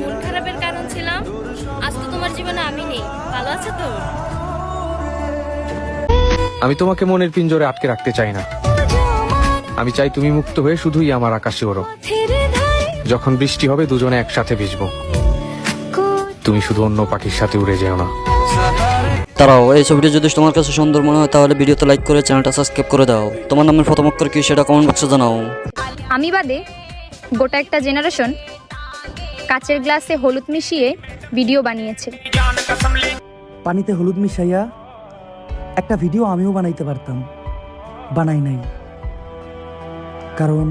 মন খারাপের কারণ ছিলাম, আজ তো তোমার জীবনে আমি নেই। ভালো আছো তো? আমি তোমাকে মনের পিঞ্জরে আটকে রাখতে চাই না। আমি চাই তুমি মুক্ত হয়ে শুধুই আমার আকাশে ওড়ো। যখন বৃষ্টি হবে দুজনে একসাথে ভিজবো। তুমি শুধু অন্য পাখির সাথে উড়ে যেও না। তারাও এই ছবিটি যদি তোমার কাছে সুন্দর মনে হয় তাহলে ভিডিওতে লাইক করে চ্যানেলটা সাবস্ক্রাইব করে দাও। তোমার নামের প্রথম অক্ষর কি সেটা কমেন্ট বক্সে জানাও। আমি বাদে গোটা একটা জেনারেশন কাচের গ্লাসে হলুদ মিশিয়ে ভিডিও বানিয়েছে। পানিতে হলুদ মিশাইয়া একটা ভিডিও আমিও বানাইতে পারতাম, বানাই নাই। কারণ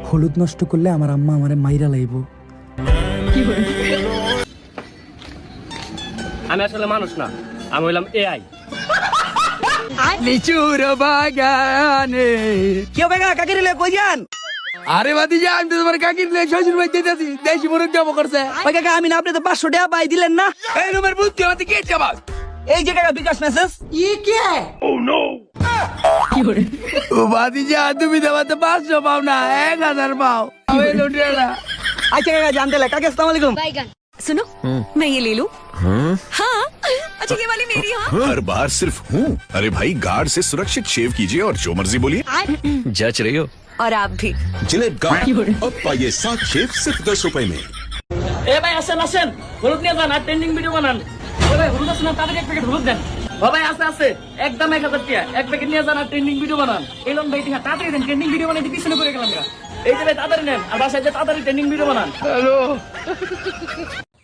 হলুদ নষ্ট করলে আমার আম্মা আমারে মাইরা লাইব। আমি আসলে মানুষ না, আমি হইলাম এআই। লিচুর বাগানে কেউ বেগা কাকে রে কই যান? আরে বাদি যা, আমি তো তোমার কাকির লে শ্বশুর বাড়ি যেতেছি, দেশি মুরগ জমা করছে। ওই কাকা আমি না, আপনি তো 500 টাকা পাই দিলেন না। এই রুমের বুদ্ধি আমাদের কে চাবাস? এই যে কাকা বিকাশ মেসেজ ই কে? ও বাদি যা, তুমি তো আমাদের 500 পাও না, 1000 পাও। আমি লুটিয়ে না। আচ্ছা কাকা জানতে লে। কাকা আসসালামু আলাইকুম। বাইগান। सुनो मैं ये ले लूं? हाँ अच्छा ये वाली मेरी। हाँ हर बार सिर्फ हूँ। अरे भाई गार्ड से सुरक्षित शेव कीजिए और जो मर्जी बोलिए। जच रही हो। और आप भी। जिलेट गार्ड अब पाइए 7 शेव सिर्फ 10 रुपए में। এ ভাই আসেন আসেন, হলুদ নিয়ে যান আর ট্রেন্ডিং ভিডিও বানান। ও ভাই হলুদ আছে না, তাদের এক প্যাকেট হলুদ দেন। ও ভাই আছে আছে, একদম 1000 টাকা এক প্যাকেট নিয়ে যান আর ট্রেন্ডিং ভিডিও বানান। এলন ভাই ঠিক তাড়াতাড়ি দেন, ট্রেন্ডিং ভিডিও বানাইতে পিছনে পড়ে গেলাম। এই যে ভাই তাড়াতাড়ি নেন আর বাসায় যে তাড়াতাড়ি ট্রেন্ডিং ভিডিও বানান। হ্যালো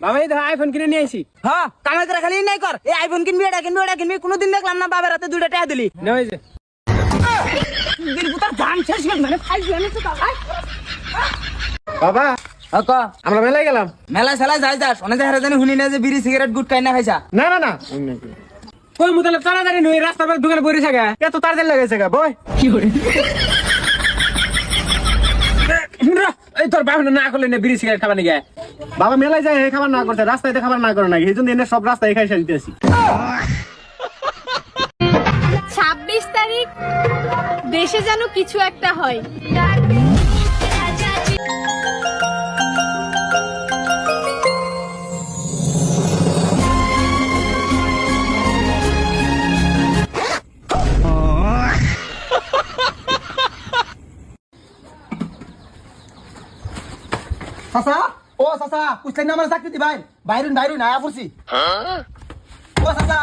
বাবা এই ধর আইফোন কিনে নিয়ে আইছি। হ্যাঁ কামাই করে খালি নাই কর। এই আইফোন কিনবি, এটা কিনবি, ওটা কিনবি, কোনোদিন দেখলাম না বাবার হাতে 2টা টাকা দিলি। নে ওই যে দিল পুতার জান শেষ গেল মানে ফাইল জানি তো কাকা। বাবা ক আমরা মেলায় গেলাম। মেলা সেলা যাই যাস, অনেক হারে জানি শুনি না যে বিড়ি সিগারেট গুট খাই না খাইছা। না না না কই মুতালে তাড়াতাড়ি নই, রাস্তার পাশে দোকানে বইরে থাকা এত তাড়াতাড়ি লাগাইছে গা বই। কি করে এই তোর বাবা না করলে না বিড়ি সিগারেট খাবার নিয়ে বাবা মেলায় যায় খাবার না করতে, রাস্তায় খাবার না করে না, এই জন্য এনে সব রাস্তায় খাই দিতেছি। 26 তারিখ দেশে যেন কিছু একটা হয়। চাচা ও চাচা পুছলেন না আমার চাকরি দিবাই? বাইরুন বাইরুন আয়া পড়ছি। ও চাচা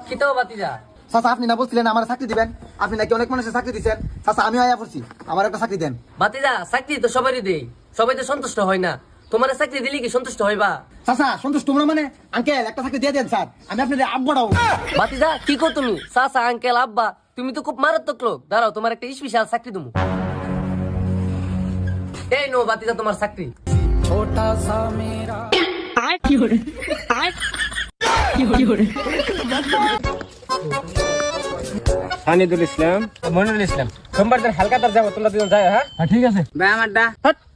কি তো বাতিজা? চাচা আপনি না বলছিলেন আমার চাকরি দিবেন? আপনি নাকি অনেক মানুষের চাকরি দিচ্ছেন। চাচা আমি আয়া পড়ছি, আমার একটা চাকরি দেন। বাতিজা চাকরি তো সবারই দেই, সবাই তো সন্তুষ্ট হয় না। তোমার চাকরি দিলে কি সন্তুষ্ট হইবা? চাচা সন্তুষ্ট তোমরা মানে? আঙ্কেল একটা চাকরি দিয়ে দেন স্যার, আমি আপনার আব্বাটাও। বাতিজা কি কর তুমি? চাচা আঙ্কেল আব্বা তুমি তো খুব মারাত্মক লোক। দাঁড়াও তোমার একটা স্পেশাল চাকরি দেবো। এই নো বাতিজা তোমার চাকরি। হানিদুল ইসলাম, মনিরুল ইসলাম, সোমবার দিন হালকা তার যাবো, তোমরা দুজন যায়। হ্যাঁ ঠিক আছে ভাই। আমারটা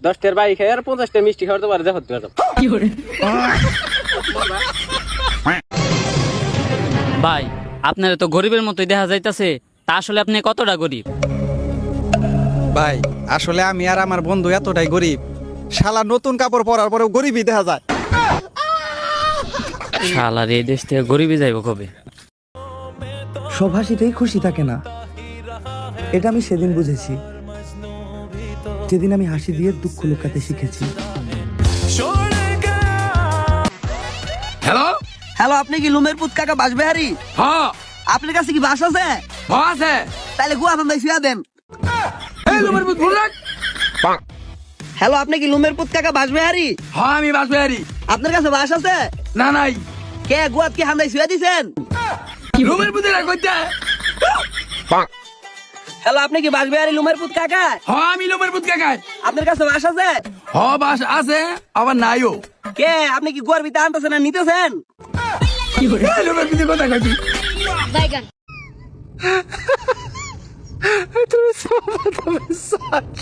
10টার বাইক খাই আর 50টা মিষ্টি খাওয়ার তো পারে যাবো। ভাই আপনারা তো গরিবের মতোই দেখা যাইতাছে, তা আসলে আপনি কতটা গরিব? ভাই আসলে আমি আর আমার বন্ধু এতটাই গরিব, শালা নতুন কাপড় পরার পরেও গরিবই দেখা যায়। শালার এই দেশ থেকে গরিবই যাইব কবে? সব হাসিতেই খুশি থাকে না, এটা আমি সেদিন বুঝেছি, যেদিন আমি হাসি দিয়ে দুঃখ লুকাতে শিখেছি। হ্যালো হ্যালো, আপনি কি লুমের পুত কাকা বাসবিহারী? হ্যাঁ আপনার কাছে কি বাস আছে? আছে। তাহলে গুয়া ধান্দায় শুয়া দেন। এই রুমের বুদ্ধি ভুল রাখ। হ্যালো, আপনি কি লুমের পুত কাকা বাসবিহারী? হ্যাঁ আমি বাসবিহারী। আপনার কাছে বাস আছে? না নাই। কে গুয়াত কি হান্দায় শুয়া দিছেন? রুমের বুদ্ধি রাখ কইতে। হ্যালো, আপনি কি বাসবিহারী লুমের পুত কাকা? হ্যাঁ আমি রুমের বুদ্ধি কাকাই। আপনার কাছে বাস আছে? হ্যাঁ বাস আছে, আবার নাইও। কে আপনি কি গুয়ার ভিতরে আনতেছেন না নিতেছেন? এই রুমের বুদ্ধি কথা কইছি। বাইগান। তুমি তুমি সচ।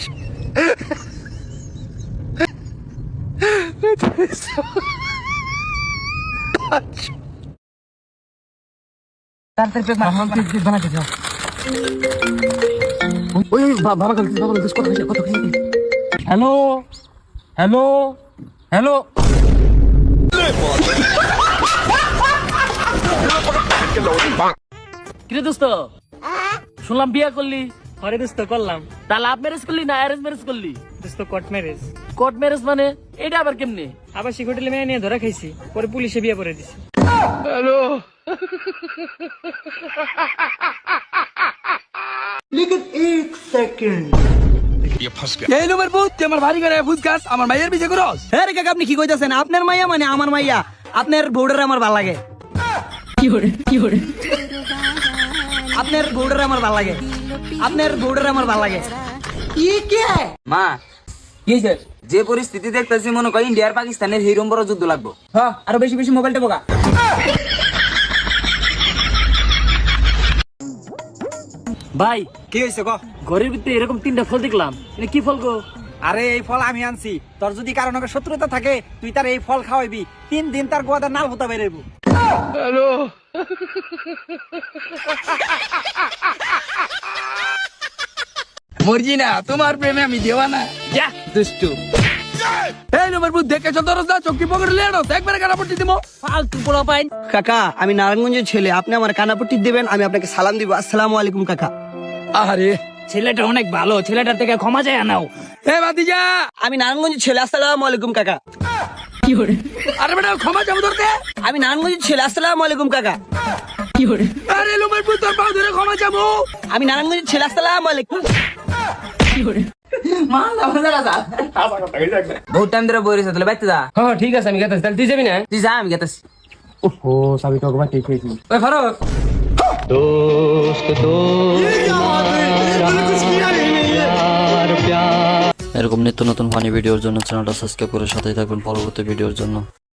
বাবা কত হ্যালো হ্যালো হ্যালো কিরে দোস্ত শুনলাম বিয়ে করলি? আরে দোস্ত করলাম। তা লাভ ম্যারেজ করলি না অ্যারেঞ্জ ম্যারেজ করলি? দোস্ত কোর্ট ম্যারেজ। কোর্ট ম্যারেজ মানে এটা আবার কেমনে? আবাসিক হোটেলে মেয়ে নিয়ে ধরা খাইছি, পরে পুলিশে বিয়ে করে দিছি। এই নম্বর ভূত তুই আমার বাড়ি করে ভূত গাছ আমার মাইয়ের বিয়ে করস? হ্যাঁ রে কাকা আপনি কি কইতাছেন? আপনার মাইয়া মানে আমার মাইয়া, আপনার বউডার আমার ভাল লাগে। আপনার বউডার আমার ভাল লাগে, আপনার বউডার আমার ভাল লাগে। কি কে মা কি যে পরিস্থিতি দেখতেছি মনে করি ইন্ডিয়ার পাকিস্তানের হিরোম বড় যুদ্ধ লাগবো। হ্যাঁ আরো বেশি বেশি মোবাইলটা বোকা। ভাই কি হইছে ক? ঘরের ভিতরে এরকম 3টা ফল দেখলাম, এটা কি ফল গো? আরে এই ফল আমি আনছি, তোর যদি কারো নাকি শত্রুতা থাকে তুই তার এই ফল খাওয়াইবি, 3 দিন তার গোয়াদার নাল হতা বেরোবো। মর্জি না তোমার প্রেমে আমি দেওয়ানা। যা দুষ্টু। এই নম্বর ভূত দেখে চল দরজ দা চকি পকেটে লেনো একবারে কানাপট্টি দিমো। ফালতু পোলা পাইন। কাকা আমি নারায়ণগঞ্জের ছেলে, আপনি আমার কানাপট্টি দিবেন, আমি আপনাকে সালাম দিব। আসসালামু আলাইকুম কাকা। আরে ছেলেটা অনেক ভালো, ছেলেটার থেকে ক্ষমা চাই নাও। এ ভাতিজা আমি নারায়ণগঞ্জের ছেলে, আসসালামু আলাইকুম কাকা। কি করে? আরে বেটা ক্ষমা চাবো ধরতে, আমি নারায়ণগঞ্জের ছেলে, আসসালামু আলাইকুম কাকা। কি করে? আরে লোমের পুত তোর পাও ধরে ক্ষমা চাবো, আমি নারায়ণগঞ্জের ছেলে, আসসালামু আলাইকুম। কি করে? বহুত টাইম ধরে বই রয়েছে, তাহলে বাইতে যা। হ্যাঁ ঠিক আছে আমি গেতাছি, তাহলে তুই যাবি না? তুই যা আমি গেতেছি। ও সাবি তো একবার ঠিক হয়েছি। ওই ফারুক এরকম নিত্য নতুন ফানি ভিডিওর জন্য চ্যানেলটা সাবস্ক্রাইব করে সাথেই থাকবেন পরবর্তী ভিডিওর জন্য।